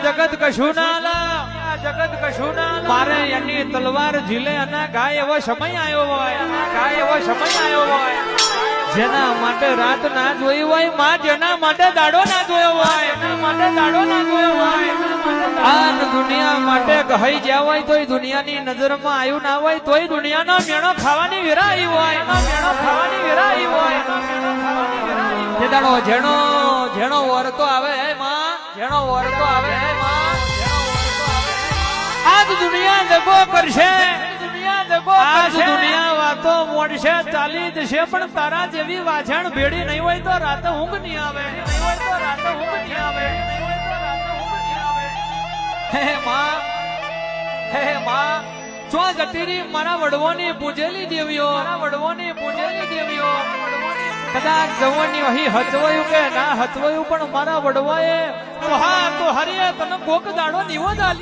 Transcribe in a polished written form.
જગત કશું ના લા, જગત કશું ના લા. મારે એની તલવાર ઝીલે અને ગાય એવો સમય આવ્યો હોય, ગાય એવો સમય આવ્યો હોય. જેના માટે રાત ના જોઈ હોય માં, જેના માટે દાડો ના જોયો હોય, એના માટે દાડો ના જોયો હોય. આ દુનિયા માટે કહી જ્યાં હોય તોય દુનિયાની નજરમાં આવ્યું ના હોય તોય દુનિયાનો મેણો ખાવાની વેરા આવી હોય, મેણો ખાવાની વેરા આવી હોય. જે દાડો જેણો જેણો વરતો આવે હે માં, જેણો વરતો આવે હે માં, આજ દુનિયા દગો કરશે, દુનિયા દગો આજ દુનિયા વાતો મોડશે ચાલી જશે, પણ તારા જેવી વાછણ ભેડી નહીં હોય તો રાતે ઊંઘ નહીં આવે, નહીં હોય તો રાતે ઊંઘ નહીં આવે. હે માં, હે માં, ચો જટીરી મારા વડવોની પૂજેલી દેવીઓ, મારા વડવોની પૂજેલી દેવીઓ. કદાચ જવાની અહીં હચવાયું કે ના હચવાયું, પણ મારા વડવાએ તો હા તો હરિયા તને કોક દાડો નીવો જ